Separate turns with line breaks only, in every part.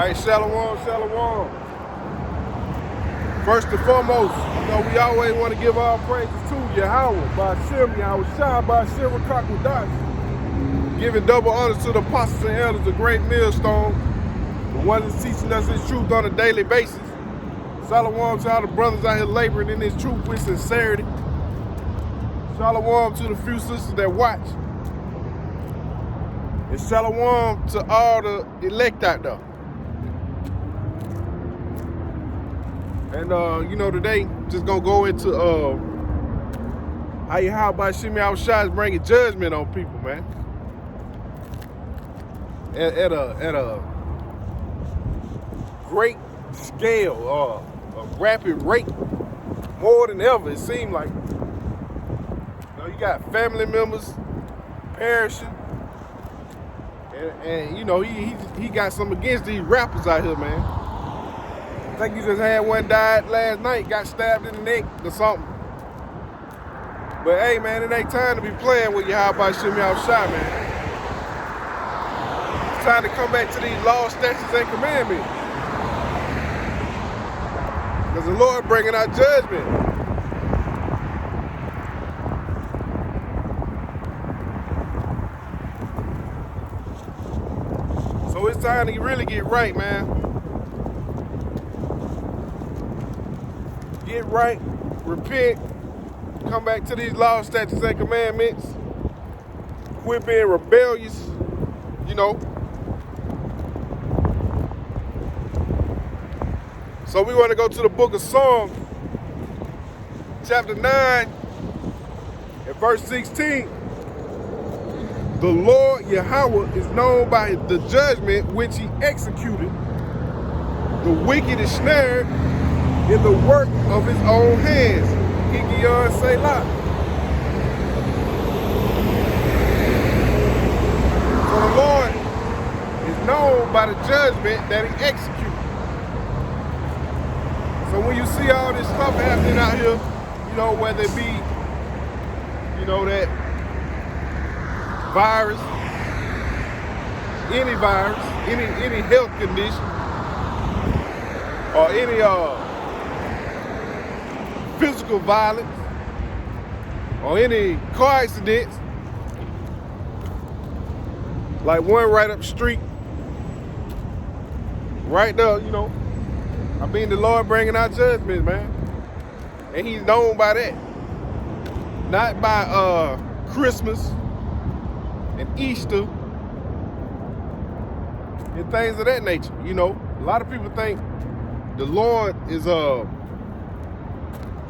right, shalom, shalom. First and foremost, we always want to give all praises to Yahawah, Bahasham, Yahawashi, Bahasham, Rakakudach. Giving double honors to the apostles and elders, the great millstone, the one that's teaching us this truth on a daily basis. Shalom to all the brothers out here laboring in this truth with sincerity. Shalom to the few sisters that watch. And shalom to all the elect out there. And today just gonna go into how Yahawashi is bringing judgment on people, man. At a great scale, a rapid rate, more than ever. It seemed like. You got family members perishing, and he got some against these rappers out here, man. I think he just had one died last night, got stabbed in the neck or something. But hey, man, it ain't time to be playing with Yahawashi, man. It's time to come back to these laws, statutes, and commandments. Because the Lord bringing out judgment. So it's time to really get right, man. Get right, repent, come back to these laws, statutes, and commandments. Quit being rebellious, So we want to go to the book of Psalms, chapter 9, and verse 16. The Lord Yahweh is known by the judgment which he executed. The wicked is snared in the work of his own hands. Hikion Selah. So the Lord is known by the judgment that he executed. So when you see all this stuff happening out here, whether it be, that virus, any health condition, or any physical violence, or any car accidents, like one right up the street, right there, the Lord bringing out judgment, man, and he's known by that, not by Christmas and Easter and things of that nature. A lot of people think the Lord is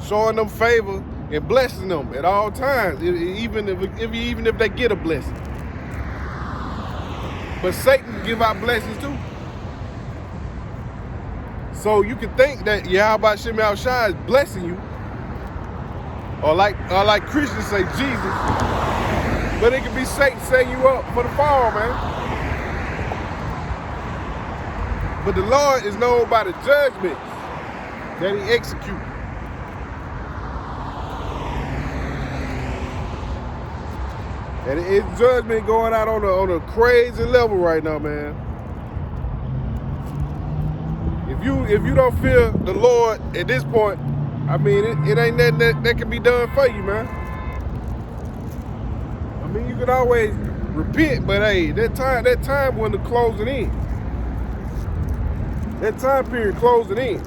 showing them favor and blessing them at all times, even if they get a blessing. But Satan give out blessings too. So you can think that Yahawashi is blessing you, or like Christians say, Jesus. But it could be Satan setting you up for the fall, man. But the Lord is known by the judgments that he executes. And it's judgment going out on a crazy level right now, man. If you don't fear the Lord at this point, it ain't nothing that can be done for you, man. You could always repent, but hey, that time when the closing in. That time period closing in.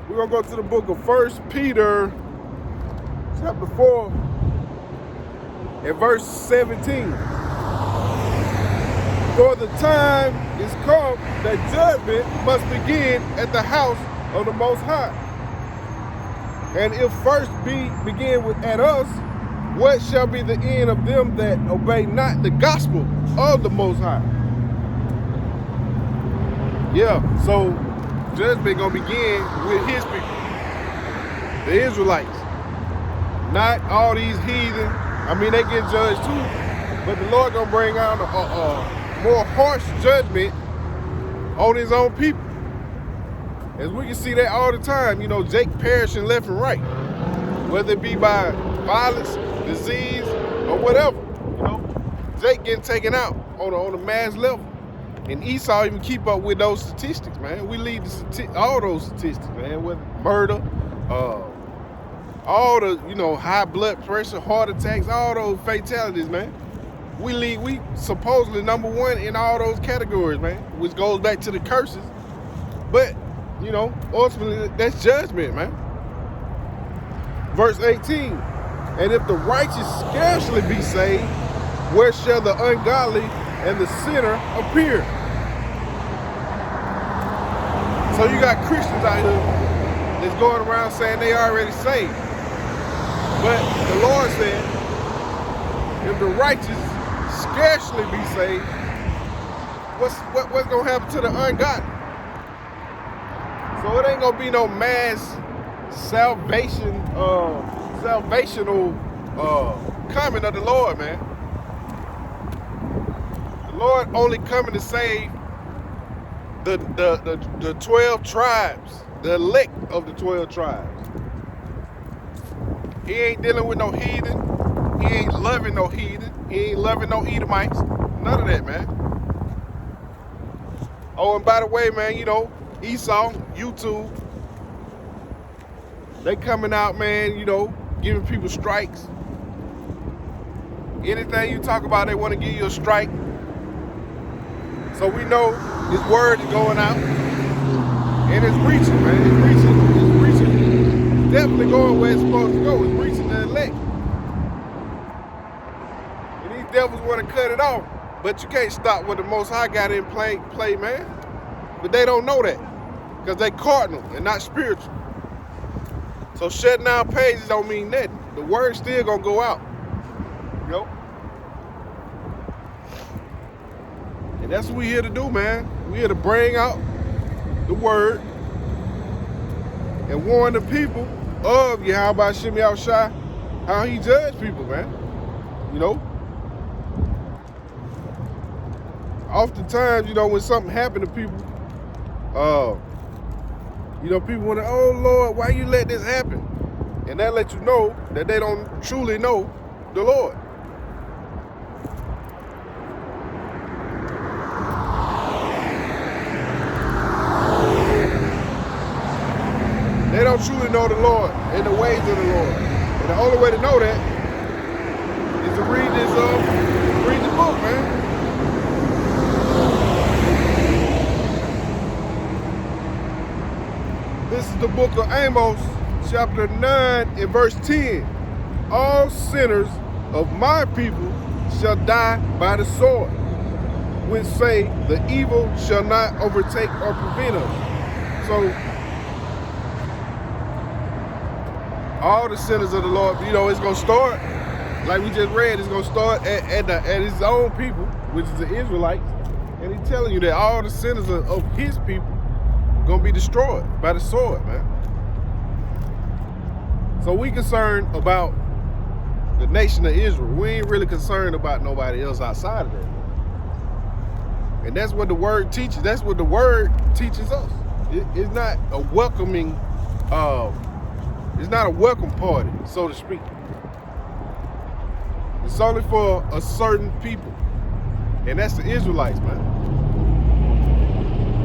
We're gonna go to the book of 1 Peter, chapter 4, and verse 17. For the time is come that judgment must begin at the house of the Most High. And if first begin at us, what shall be the end of them that obey not the gospel of the Most High? Yeah, so judgment gonna begin with his people, the Israelites. Not all these heathen. They get judged too, but the Lord gonna bring out a more harsh judgment on his own people. As we can see that all the time, you know, Jake perishing left and right, whether it be by violence, disease, or whatever. You know, Jake getting taken out on a mass level. And Esau even keep up with those statistics, man. We lead all those statistics, man, with murder, all the, you know, high blood pressure, heart attacks, all those fatalities, man. We supposedly #1 in all those categories, man, which goes back to the curses. But, you know, ultimately, that's judgment, man. Verse 18, and if the righteous scarcely be saved, where shall the ungodly and the sinner appear? So you got Christians out here that's going around saying they already saved. But the Lord said, if the righteous scarcely be saved, what's gonna happen to the ungodly? So it ain't gonna be no mass salvational coming of the Lord, man. The Lord only coming to save the 12 tribes, the elect of the 12 tribes. He ain't dealing with no heathen. He ain't loving no heathen. He ain't loving no Edomites. None of that, man. Oh, and by the way, man, you know, Esau, YouTube, they coming out, man, you know, giving people strikes. Anything you talk about, they want to give you a strike. So we know his word is going out. And it's reaching, man. It's reaching. It's definitely going where it's supposed to go. It's reaching the elect. And these devils want to cut it off. But you can't stop what the Most High got in play, man. But they don't know that. Because they cardinal and not spiritual. So shutting down pages don't mean nothing. The word's still going to go out. You know? And that's what we're here to do, man. We're here to bring out the word and warn the people of Yahawashi, how he judged people, man. You know? Oftentimes, you know, when something happened to people, you know, people want to, oh Lord, why you let this happen? And that lets you know that they don't truly know the Lord. They don't truly know the Lord and the ways of the Lord. And the only way to know that is to read this book, man. This is the book of Amos, chapter 9 and verse 10. All sinners of my people shall die by the sword, which say the evil shall not overtake or prevent us. So, all the sinners of the Lord, you know, it's going to start, like we just read, it's going to start at his own people, which is the Israelites. And he's telling you that all the sinners of his people are going to be destroyed by the sword, man. So we concerned about the nation of Israel. We ain't really concerned about nobody else outside of that. And that's what the word teaches. That's what the word teaches us. It's not a welcoming it's not a welcome party, so to speak. It's only for a certain people. And that's the Israelites, man.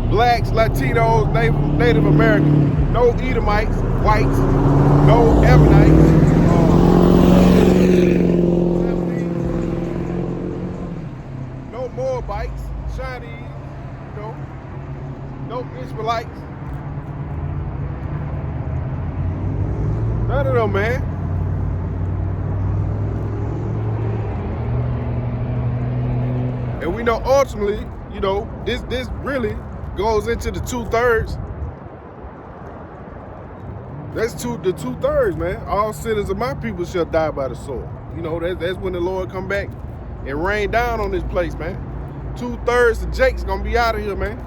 Blacks, Latinos, Native Americans, no Edomites, whites, no Ammonites, no Moabites, Chinese, you know, no Israelites. None of them, man. And we know ultimately, you know, this really goes into the 2/3. That's the 2/3, man. All sinners of my people shall die by the sword. You know, that's when the Lord come back and rain down on this place, man. 2/3 of Jake's gonna be out of here, man.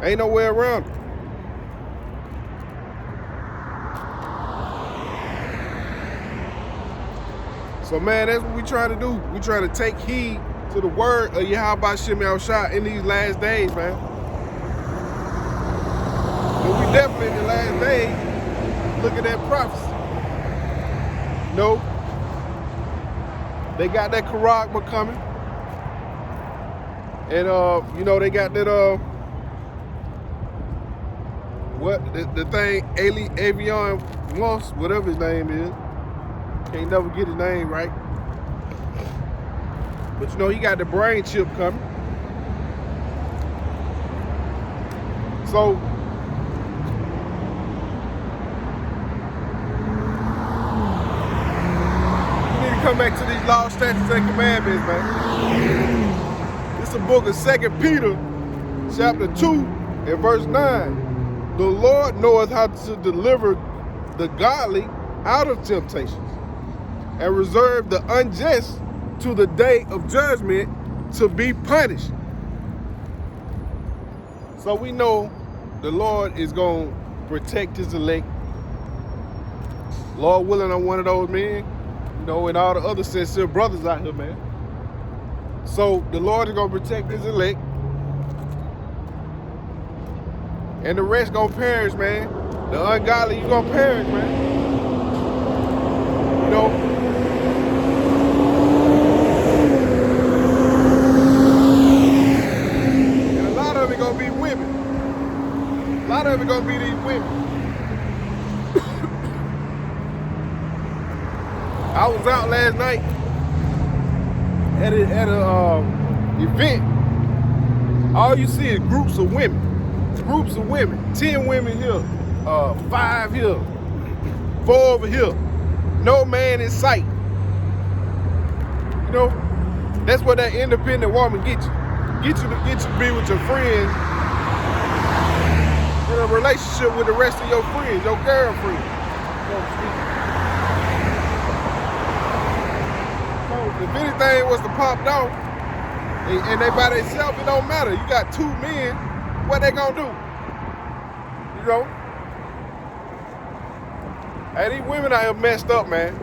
Ain't no way around it. So, man, that's what we trying to do. We trying to take heed to the word of Yahawashi in these last days, man. definitely in the last days, look at that prophecy. No. They got that charagma coming. And you know, they got that the thing Avion Moss, whatever his name is. Can't never get his name right. But you know, he got the brain chip coming. So we need to come back to these laws, statutes, and commandments, man. It's the book of 2 Peter, chapter 2, and verse 9. The Lord knoweth how to deliver the godly out of temptations, and reserve the unjust to the day of judgment to be punished. So we know the Lord is going to protect his elect. Lord willing, I'm one of those men, you know, and all the other sincere brothers out here, man. So the Lord is going to protect his elect. And the rest gonna perish, man. The ungodly, you gonna perish, man. You know? And a lot of it gonna be women. A lot of it gonna be these women. I was out last night at a event. All you see is groups of women. Groups of women, 10 women here, 5 here, 4 over here, no man in sight. You know, that's what that independent woman get you. Get you to be with your friends in a relationship with the rest of your friends, your girlfriend. So if anything was to pop off, and they by themselves, it don't matter. You got 2 men. What they gonna do? You know? Hey, these women out here messed up, man.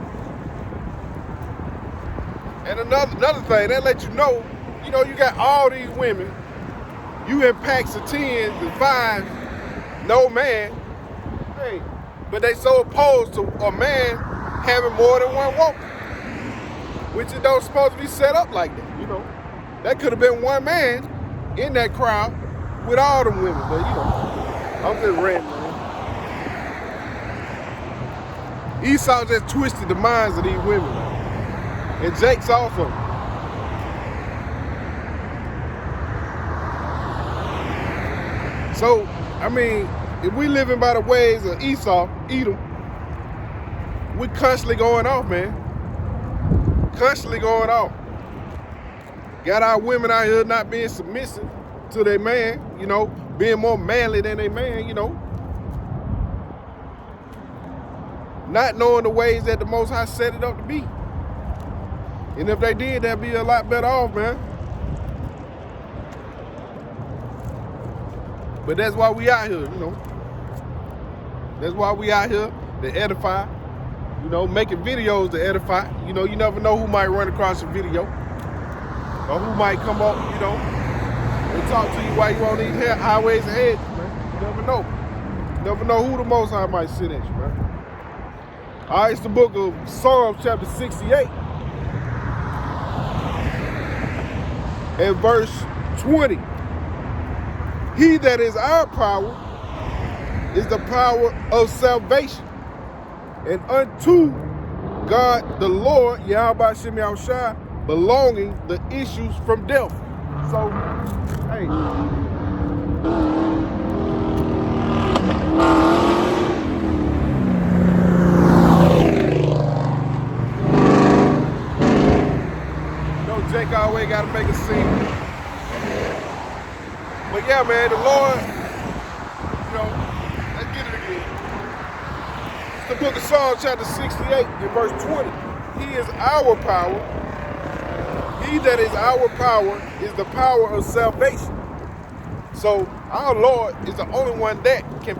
And another thing, that let you know, you got all these women, you in packs of 10s and 5s, no man. Hey, but they so opposed to a man having more than one woman, which it don't supposed to be set up like that, you know? That could have been one man in that crowd with all them women, but I'm just ranting, man. Esau just twisted the minds of these women, and Jake's also. So, I mean, if we living by the ways of Esau, Edom, we constantly going off, man. Constantly going off. Got our women out here not being submissive to their man, being more manly than their man, Not knowing the ways that the Most High set it up to be. And if they did, that'd be a lot better off, man. But that's why we out here, That's why we out here to edify, making videos to edify. You never know who might run across a video or who might come up, and talk to you while you on these highways and hedges, man. You never know. You never know who the Most High might send at you, man. All right, it's the book of Psalms, chapter 68. And verse 20. He that is our power is the power of salvation. And unto God the Lord, Yahawashi, belonging the issues from death. So, hey. Jake always got to make a scene. But yeah, man, the Lord, let's get it again. It's the book of Psalms, chapter 68, and verse 20. He is our power. He that is our power is the power of salvation. So our Lord is the only one that can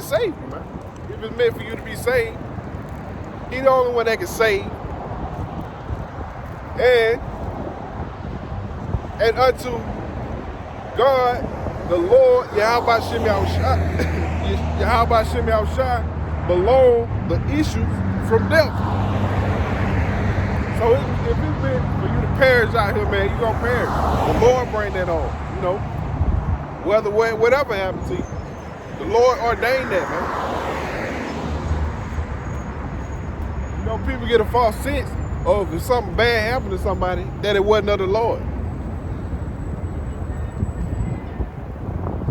save you, man. If it's meant for you to be saved, He's the only one that can save. And unto God, the Lord, Yahawashi, Yahawashi below the issues from death. So if it's meant for you to perish out here, man, you're going to perish. The Lord bring that on, you know. Whatever happens to you, the Lord ordained that, man. You know, people get a false sense of if something bad happened to somebody, that it wasn't of the Lord.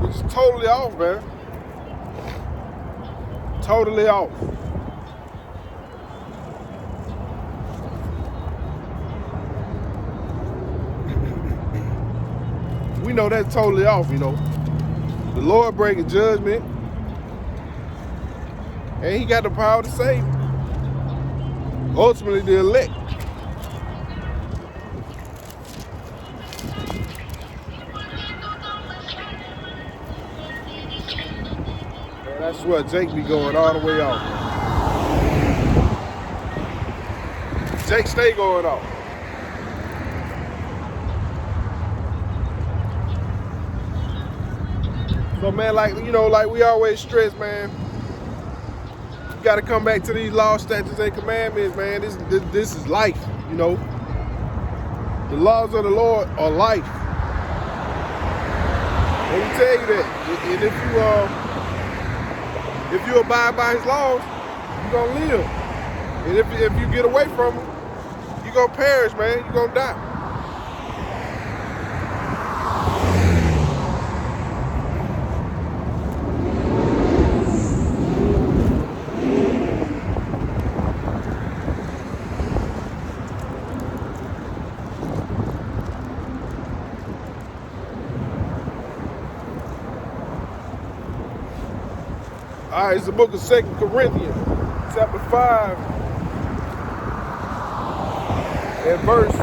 Which is totally off, man. Totally off. We know that's totally off, you know. The Lord breaking judgment, and he got the power to save. Ultimately, the elect. Man, that's what Jake be going all the way off. Jake stay going off. So man, like, you know, like we always stress, man, you gotta come back to these laws, statutes, and commandments, man. This is life, you know. The laws of the Lord are life. Let me tell you that. And if you abide by his laws, you're gonna live. And if you get away from them, you're gonna perish, man. You're gonna die. All right, it's the book of 2 Corinthians, chapter 5, and verse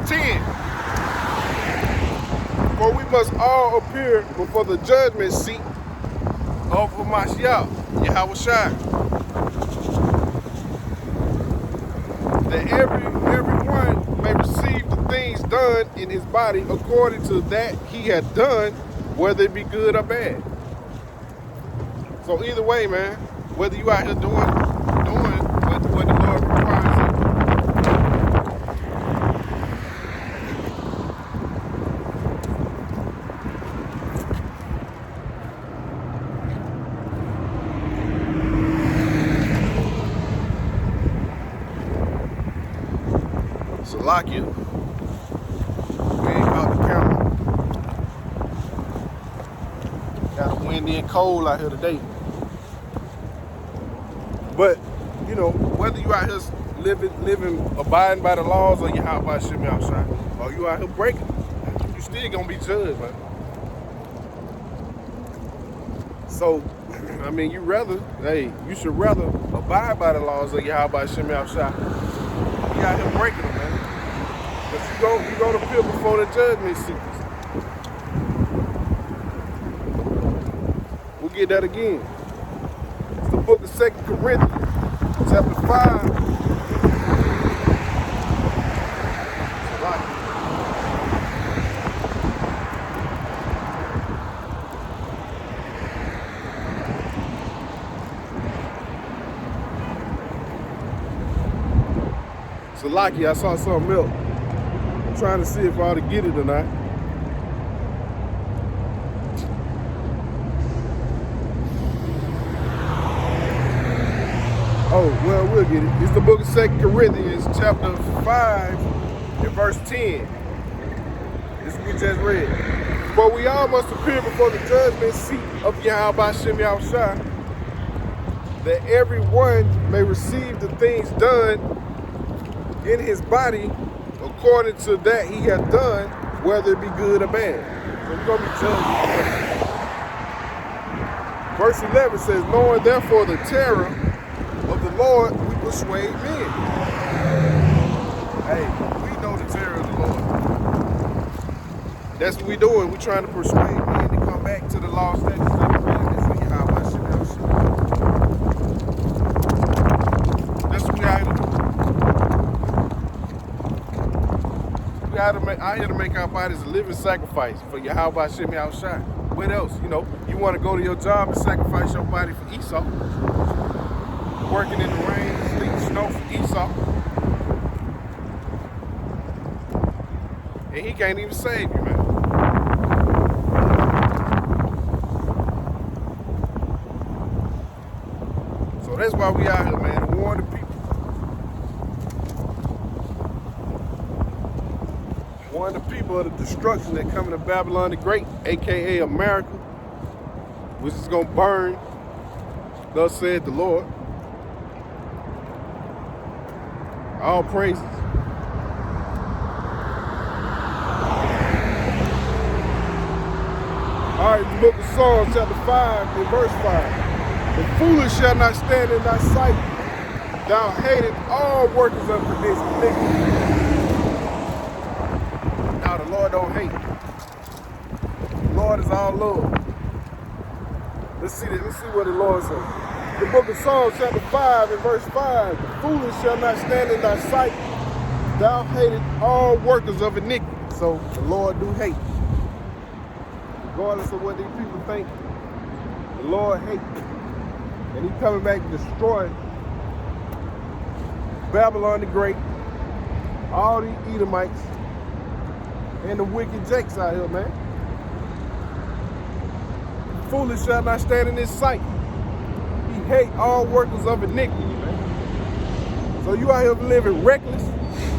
10. For we must all appear before the judgment seat of Mashiach, Yahawashi, that everyone may receive the things done in his body according to that he had done, whether it be good or bad. So either way, man, whether you out here doing what the Lord requires of you. Salakia. We ain't caught the camera. Got windy and cold out here today. But, you know, whether you out here living, abiding by the laws of Yahawashi, or you out here breaking, you still gonna be judged, man. So, I mean, you should rather abide by the laws of Yahawashi, you out here breaking them, man. Because you go to appear before the judgment seat. We'll get that again. It's the book of 2 Corinthians, chapter 5. Salaki, I saw something else. I'm trying to see if I ought to get it or not. Oh, well, we'll get it. It's the book of 2 Corinthians, chapter 5, and verse 10. This we just read. For we all must appear before the judgment seat of Yahawashi, that everyone may receive the things done in his body according to that he hath done, whether it be good or bad. So we're going to be judged. Verse 11 says, knowing therefore the terror of the Lord, we persuade men. Hey, we know the terror of the Lord. That's what we're doing. We're trying to persuade men to come back to the law, statutes, and commandments of Yahawashi. That's what we out here to do. We out here to make our bodies a living sacrifice for Yahawashi. What else? You know, you want to go to your job and sacrifice your body for Esau. Working in the rain, sleet, snow for Esau. And he can't even save you, man. So that's why we out here, man, to warn the people. Warn the people of the destruction that coming to Babylon the Great, aka America, which is gonna burn, thus said the Lord. All praises. All right, the book of Psalms, chapter 5, and verse 5. The foolish shall not stand in thy sight. Thou hatest all workers of iniquity. Now the Lord don't hate. The Lord is all love. Let's see what the Lord says. The book of Psalms, chapter 5, and verse 5. The foolish shall not stand in thy sight. Thou hatest all workers of iniquity. So the Lord do hate. Regardless of what these people think, the Lord hates. And he's coming back to destroy Babylon the Great, all these Edomites, and the wicked jakes out here, man. The foolish shall not stand in his sight. He hate all workers of iniquity, man. So you out here living reckless,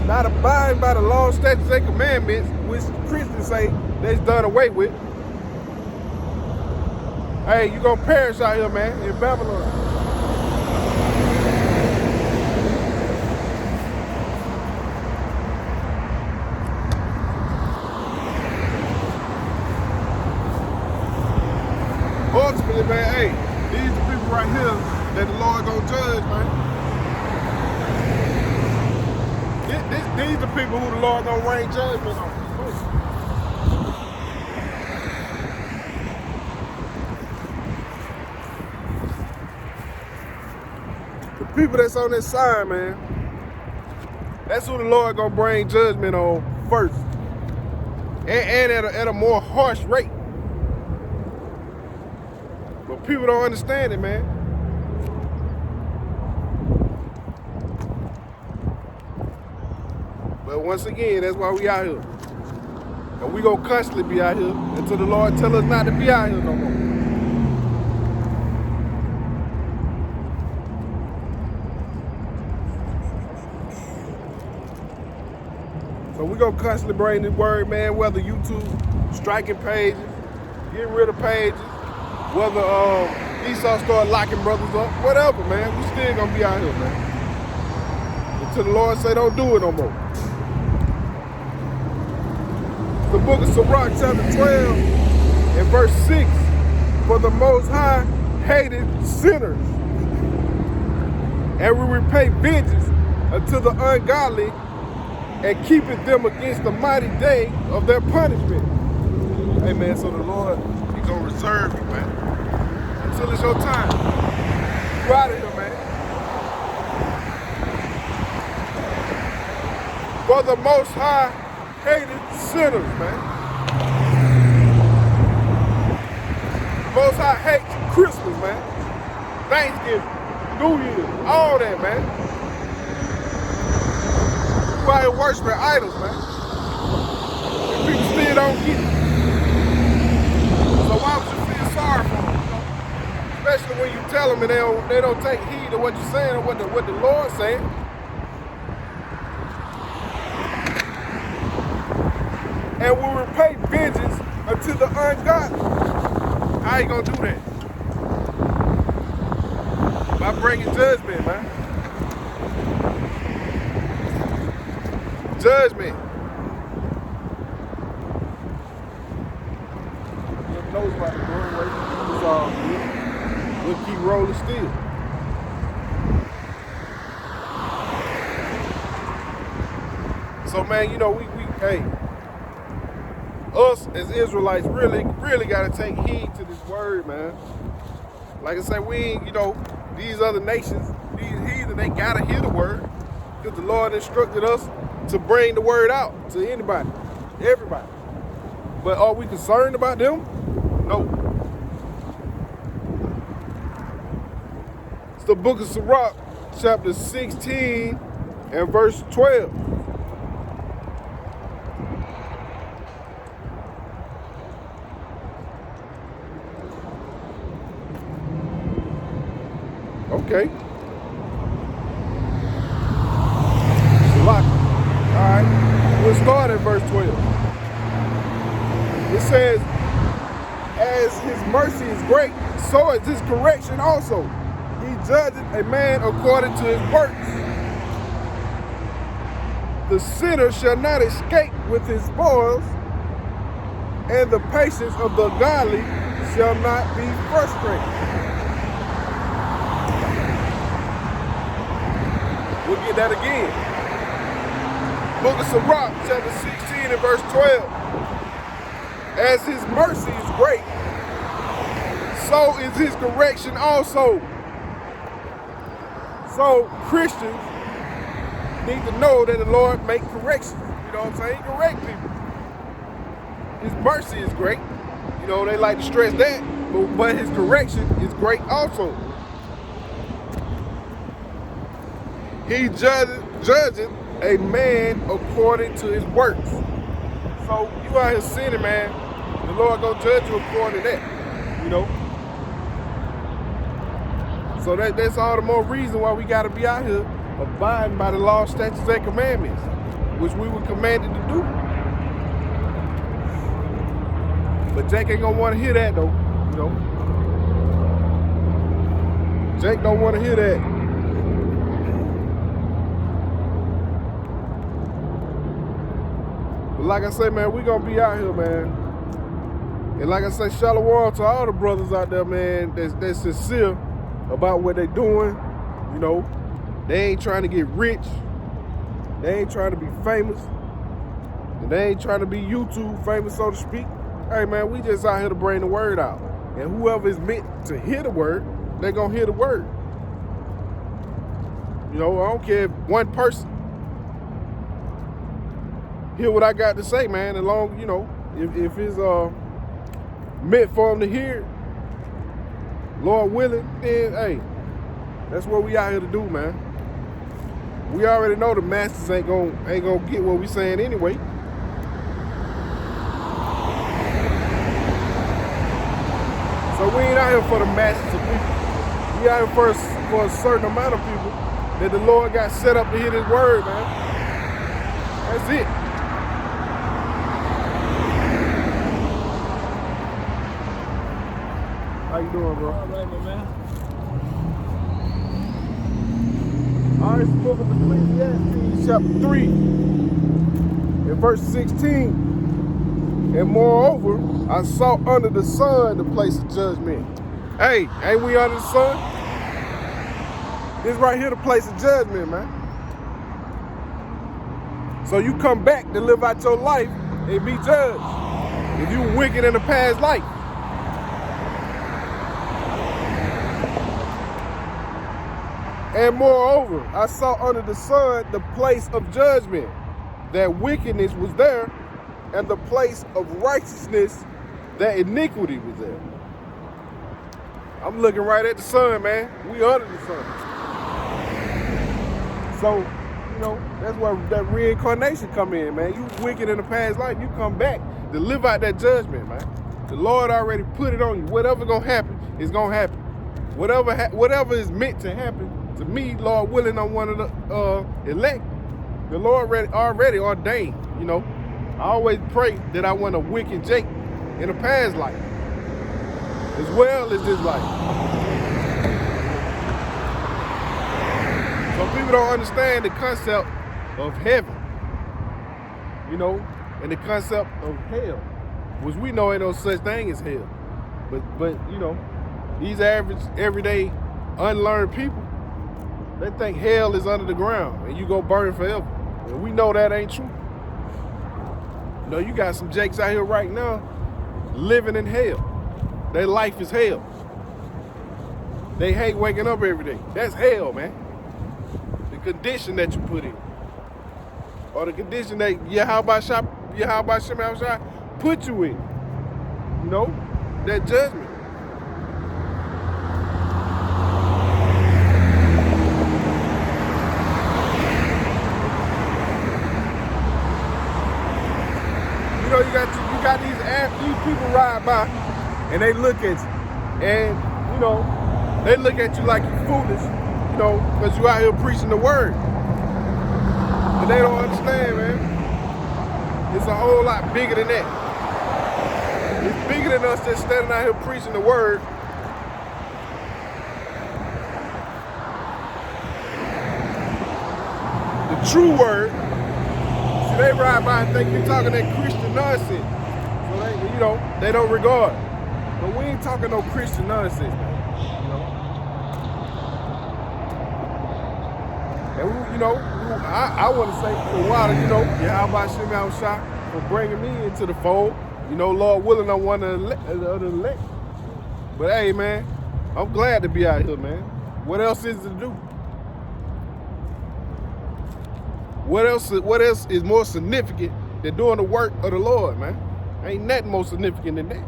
not abiding by the law, statutes, and commandments, which Christians say that's done away with. Hey, you gonna perish out here, man, in Babylon. Ultimately, man, hey, these are people right here that the Lord gonna judge, man. These are people who the Lord gonna rain judgment on. People that's on this side, man, that's who the Lord gonna bring judgment on first, and at a more harsh rate. But people don't understand it, man. But once again, that's why we out here, and we gonna constantly be out here until the Lord tell us not to be out here no more. So we're going to constantly bring this word, man, whether YouTube striking pages, getting rid of pages, whether Esau start locking brothers up, whatever, man. We still going to be out here, man. Until the Lord say don't do it no more. The book of Sirach, chapter 12, and verse 6. For the Most High hated sinners, and will repay vengeance unto the ungodly, and keeping them against the mighty day of their punishment. Amen. So the Lord, He's going to reserve you, man, until it's your time. You out of here, man. For the Most High hated sinners, man. The Most High hates Christmas, man. Thanksgiving, New Year, all that, man. Out here worshiping idols, man. And people still don't get it. So why would you feel sorry for them? You know? Especially when you tell them and they don't take heed of what you're saying or what the Lord's saying. And will repay vengeance unto the ungodly. How you gonna do that? By bringing judgment, man. Judgment. Your nose about to go away. It's all good. We'll keep rolling still. So, man, you know, hey, us as Israelites really got to take heed to this word, man. Like I said, we ain't, you know, these other nations, these heathen, they got to hear the word because the Lord instructed us to bring the word out to anybody, everybody. But are we concerned about them? No. It's the book of Sirach, chapter 16 and verse 12. Okay. Sirach. All right. We'll start at verse 12. It says, as his mercy is great, so is his correction also. He judgeth a man according to his works. The sinner shall not escape with his spoils, and the patience of the godly shall not be frustrated. We'll get that again. Book of Sirach, chapter 16 and verse 12. As his mercy is great, so is his correction also. So Christians need to know that the Lord make corrections. You know what I'm saying? Correct people. His mercy is great. You know, they like to stress that, but his correction is great also. He judges a man according to his works. So you out here sinning, man. The Lord gonna judge you according to that, you know. So that's all the more reason why we gotta be out here abiding by the law, statutes, and commandments, which we were commanded to do. But Jake ain't gonna want to hear that though, you know. Jake don't want to hear that. But like I say, man, we gonna be out here, man. And like I say, shalom to all the brothers out there, man, that's sincere about what they doing. You know, they ain't trying to get rich. They ain't trying to be famous. And they ain't trying to be YouTube famous, so to speak. Hey, man, we just out here to bring the word out. And whoever is meant to hear the word, they gonna hear the word. You know, I don't care if one person hear what I got to say, man, as long, you know, if it's meant for them to hear, Lord willing, then hey, that's what we out here to do, man. We already know the masters ain't gonna get what we saying anyway. So we ain't out here for the masses of people. We out here for a certain amount of people that the Lord got set up to hear His word, man. That's it. How you doing, bro?
All right, my man.
All right, it's the book of Ecclesiastes, chapter 3, and verse 16. And moreover, I saw under the sun the place of judgment. Hey, ain't we under the sun? This right here the place of judgment, man. So you come back to live out your life and be judged if you were wicked in the past life. And moreover, I saw under the sun the place of judgment, that wickedness was there, and the place of righteousness, that iniquity was there. I'm looking right at the sun, man. We under the sun. So, you know, that's where that reincarnation come in, man. You wicked in the past life, you come back to live out that judgment, man. The Lord already put it on you. Whatever gonna happen is gonna happen. Whatever is meant to happen, to me, Lord willing, I'm one of the elect. The Lord already ordained, you know. I always pray that I want a wicked Jake in a past life, as well as this life. Some people don't understand the concept of heaven, you know, and the concept of hell, which we know ain't no such thing as hell. But you know, these average, everyday, unlearned people, they think hell is under the ground and you go burn forever. And we know that ain't true. You know, you got some Jakes out here right now living in hell. Their life is hell. They hate waking up every day. That's hell, man. The condition that you put in. Or the condition that Yahawashi put you in. You know? that judgment. You know, you got these people ride by and they look at you, and you know, they look at you like you're foolish, you know, because you out here preaching the word. But they don't understand, man. It's a whole lot bigger than that. It's bigger than us just standing out here preaching the word. The true word. See, they ride by and think you're talking that Christian nonsense. So they, you know, they don't regard. But we ain't talking no Christian nonsense, man. And you know, I want to say for a while, you know, Yahawashi for bringing me into the fold. You know, Lord willing, I'm one of the elect. But hey, man, I'm glad to be out here, man. What else is to do? What else is more significant than doing the work of the Lord, man? Ain't nothing more significant than that.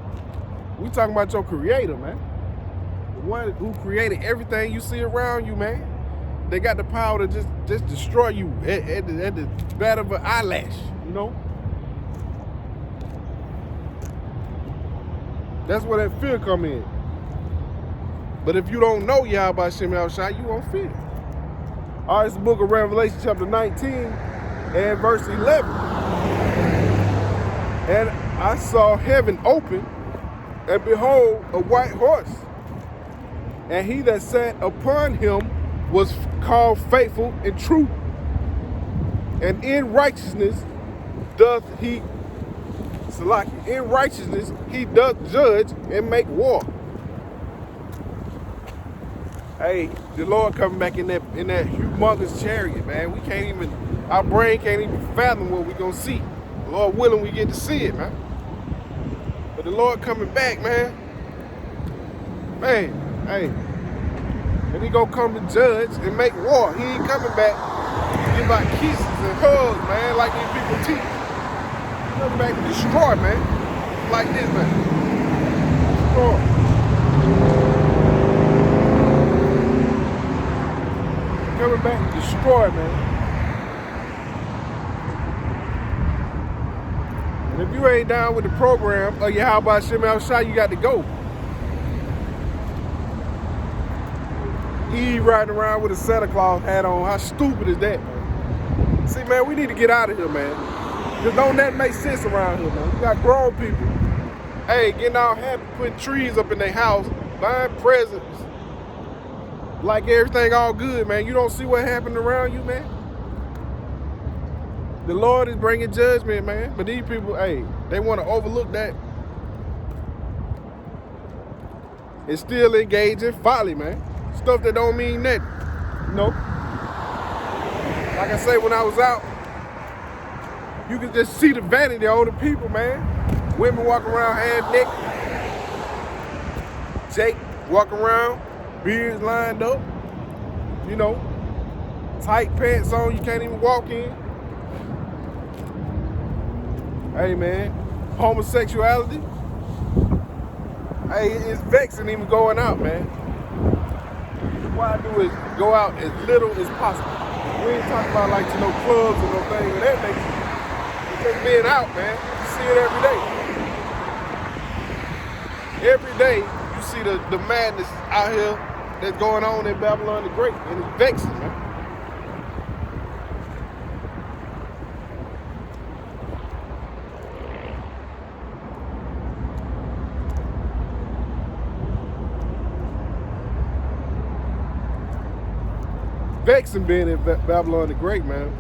We talking about your creator, man. The one who created everything you see around you, man. They got the power to just destroy you at the bat of an eyelash, you know? That's where that fear come in. But if you don't know Yahawashi, you won't fear. All right, it's the book of Revelation, chapter 19, and verse 11. And I saw heaven open, and behold, a white horse. And he that sat upon him was called faithful and true. And in righteousness doth he, in righteousness he doth judge and make war. Hey, the Lord coming back in that humongous chariot, man. We can't even, our brain can't even fathom what we gonna see. Lord willing, we get to see it, man. But the Lord coming back, man. Man, hey. And he gonna come to judge and make war. He ain't coming back to give out kisses and hugs, man, like these people teach. He's coming back to destroy, man. Like this, man. Destroy. Coming back to destroy, man. And if you ain't down with the program of Yahawashi, you got to go. Eve riding around with a Santa Claus hat on. How stupid is that, man? See, man, we need to get out of here, man. Because don't that make sense around here, man? We got grown people, hey, getting all happy, putting trees up in their house, buying presents. Like everything all good, man. You don't see what happened around you, man? The Lord is bringing judgment, man. But these people, hey, they want to overlook that. And still engage in folly, man. Stuff that don't mean nothing, you know? Like I say, when I was out, you could just see the vanity of the people, man. Women walking around half naked. Jake walking around, beards lined up, you know, tight pants on, you can't even walk in. Hey, man, homosexuality, hey, it's vexing even going out, man. What I do is go out as little as possible. We ain't talking about like to no clubs or no things of that nature. It's just being out, man. You see it every day. Every day you see the madness out here that's going on in Babylon the Great, and it's vexing, man. Vexing being in Babylon the Great, man.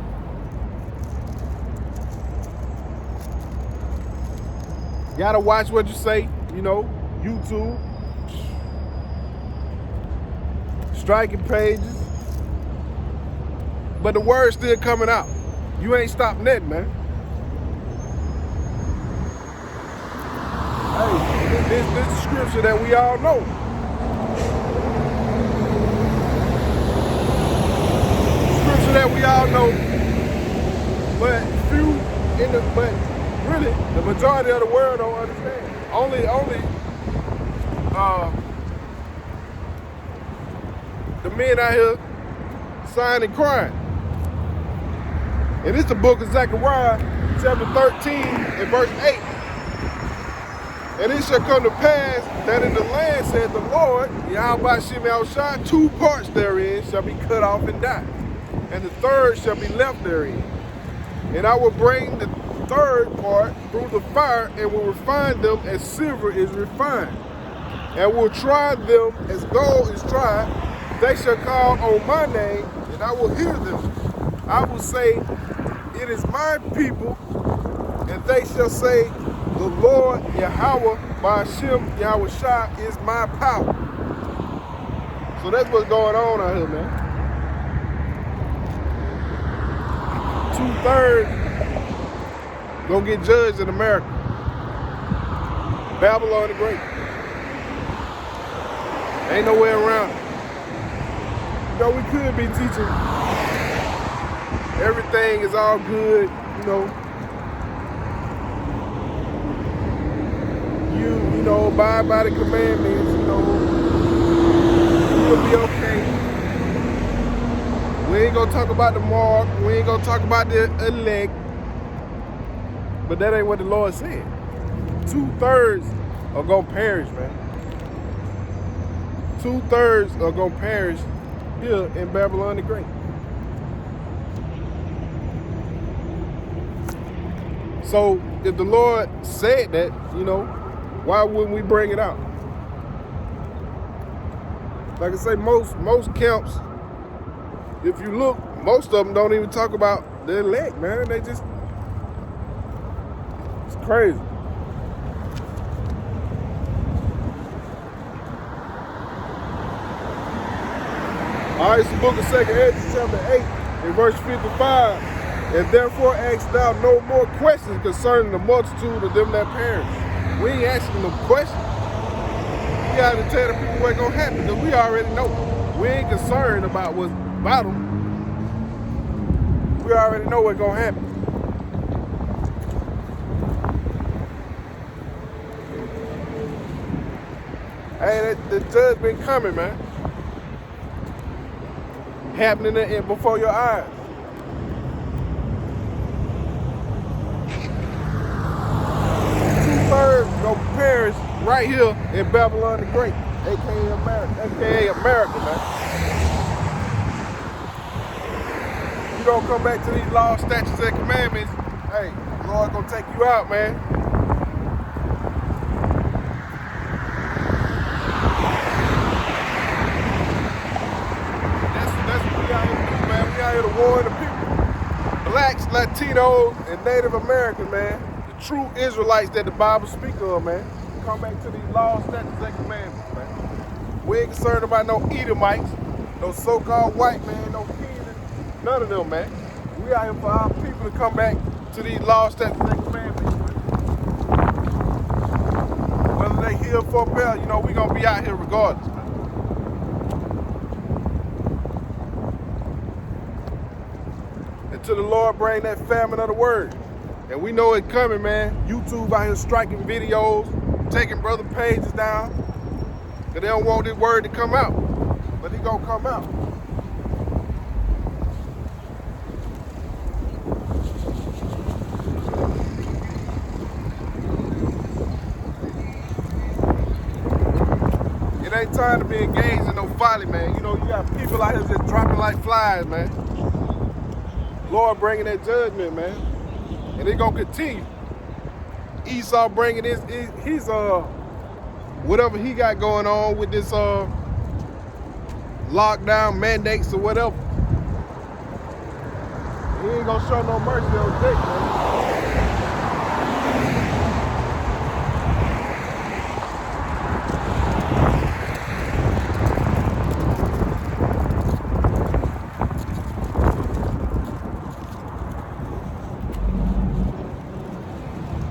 Gotta watch what you say, you know, YouTube, striking pages. But the word's still coming out. You ain't stopping that, man. Hey, this is scripture that we all know. That we all know, but but really the majority of the world don't understand. Only the men out here sighing and crying. And it's the book of Zechariah, chapter 13 and verse 8. And it shall come to pass that in the land, said the Lord, Yahawashi, 2 parts therein shall be cut off and die, and the third shall be left therein. And I will bring the third part through the fire, and will refine them as silver is refined, and will try them as gold is tried. They shall call on my name, and I will hear them. I will say, it is my people, and they shall say, the Lord Yahawah, Bahasham, Yahawashi is my power. So that's what's going on out here, man. 2/3 gonna get judged in America. Babylon the Great. Ain't no way around it. You know, we could be teaching everything is all good, you know. You know, abide by the commandments, you know. You'll be okay. We ain't gonna talk about the mark. We ain't gonna talk about the elect. But that ain't what the Lord said. 2/3 are gonna perish, man. 2/3 are gonna perish here in Babylon the Great. So if the Lord said that, you know, why wouldn't we bring it out? Like I say, most camps, if you look, most of them don't even talk about the elect, man. They just, it's crazy. All right, it's the book of 2 Ezra, chapter 8, in verse 55. And therefore ask thou no more questions concerning the multitude of them that perish. We ain't asking them questions. We got to tell the people what's going to happen, because we already know. We ain't concerned about what's about them. We already know what's going to happen. Hey, the judgment coming, man. Happening before your eyes. Gonna perish right here in Babylon the Great, aka America, man. You don't come back to these laws, statutes, and commandments. Hey, the Lord gonna take you out, man. That's what we out here to do, man. We out here to warn the people, blacks, Latinos, and Native Americans, man. True Israelites that the Bible speaks of, man. Come back to these laws, statutes, and commandments, man. We ain't concerned about no Edomites, no so-called white man, no heathen, none of them, man. We out here for our people to come back to these laws, statutes, and commandments, man. Whether they heal for bell, you know, we gonna be out here regardless, man. Until the Lord bring that famine of the word. And we know it's coming, man. YouTube out here striking videos, taking brother pages down, because they don't want this word to come out. But it's gonna come out. It ain't time to be engaged in no folly, man. You know, you got people out here just dropping like flies, man. Lord bringing that judgment, man. And it's gonna continue. Esau bringing his whatever he got going on with this lockdown mandates or whatever. He ain't gonna show no mercy on Jake, man.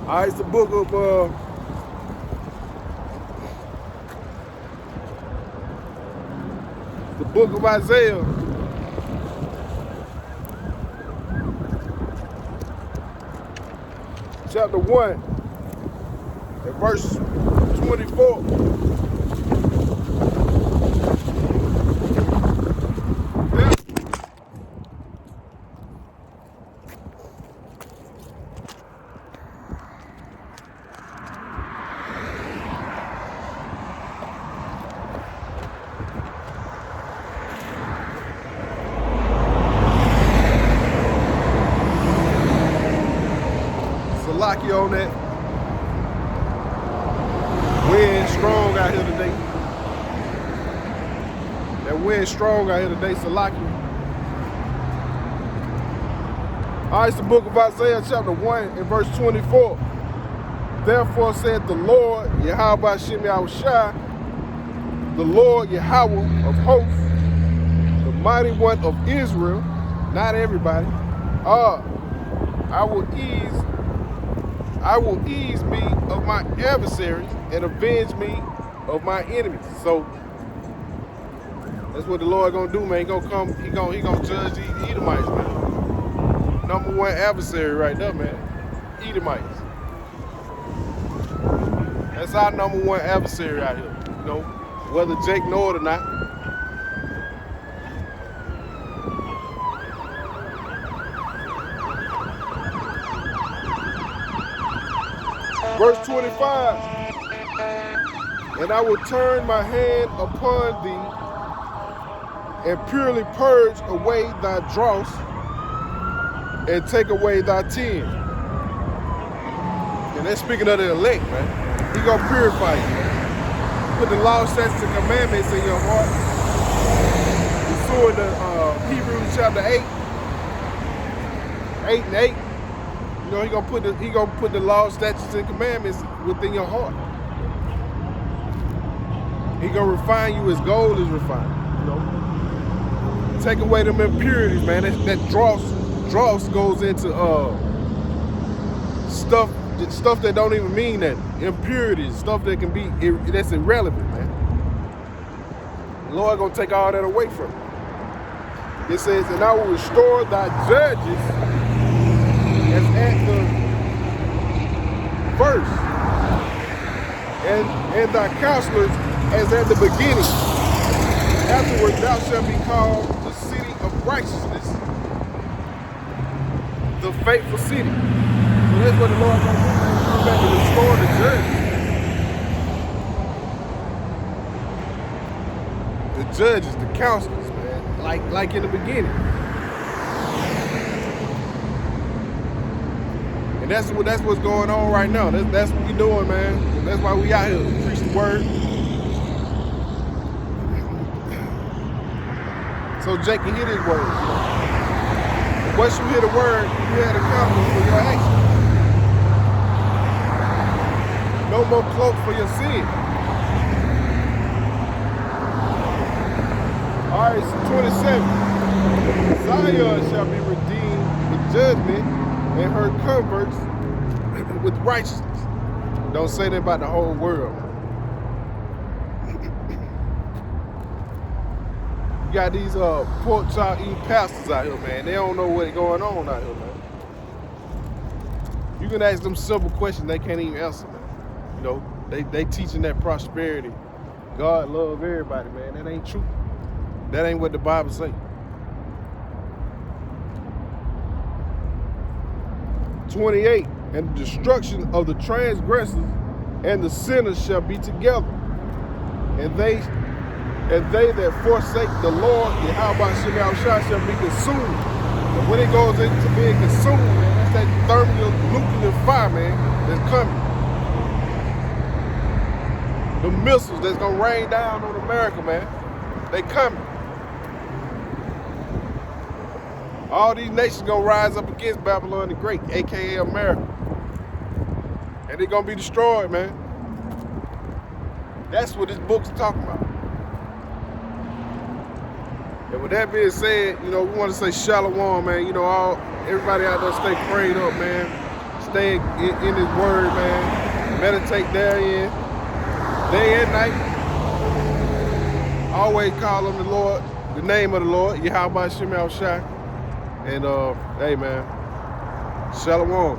All right, it's the book of Isaiah. Chapter 1 and verse 24. Salaki on that. Wind strong out here today. That wind strong out here today, Salaki. All right, it's the book of Isaiah, chapter 1, and verse 24. Therefore said the Lord, Yahawashi, the Lord Yahweh of hosts, the mighty one of Israel, not everybody. I will ease me of my adversaries and avenge me of my enemies. So that's what the Lord gonna do, man. He gonna come. He gonna judge these Edomites, man. Number one adversary right there, man. Edomites. That's our number one adversary out here. You know, whether Jake know it or not. Verse 25, and I will turn my hand upon thee and purely purge away thy dross and take away thy tin. And that's speaking of the elect, man. He gonna purify you. Put the law, statutes, and commandments in your heart. You saw in the Hebrews chapter 8 and 8. You know, he gonna put the law, statutes, and commandments within your heart. He gonna refine you as gold is refined. You know, take away them impurities, man. That dross goes into stuff that don't even mean that. Impurities, stuff that can be that's irrelevant, man. The Lord gonna take all that away from you. It says, and I will restore thy judges as at the first, and thy counselors as at the beginning. Afterward thou shalt be called the city of righteousness, the faithful city. So that's what the Lord gonna do, man. Come back and restore the judges. The judges, the counselors, man, like in the beginning. And that's what's going on right now. That's what we doing, man. And that's why we out here to preach the word. So Jake can hear this word. Once you hear the word, you have the confidence for your action. No more cloak for your sin. All right, so 27. Zion shall be redeemed with judgment, and her converts with righteousness. Don't say that about the whole world. You got these pork chop eating pastors out here, man. They don't know what's going on out here, man. You can ask them simple questions they can't even answer, man. You know, they teaching that prosperity. God love everybody, man. That ain't true. That ain't what the Bible say. 28, and the destruction of the transgressors and the sinners shall be together, and they that forsake the Lord, Yahawashi shall be consumed. And when it goes into being consumed, man, that's that thermonuclear fire, man, that's coming. The missiles that's gonna rain down on America, man, they coming. All these nations gonna rise up against Babylon the Great, aka America. And they're gonna be destroyed, man. That's what this book's talking about. And with that being said, you know, we want to say shalom, man. You know, everybody out there stay prayed up, man. Stay in his word, man. Meditate therein, day and night. Always call on the Lord, the name of the Lord, Yahawashi. And hey, man, shalom.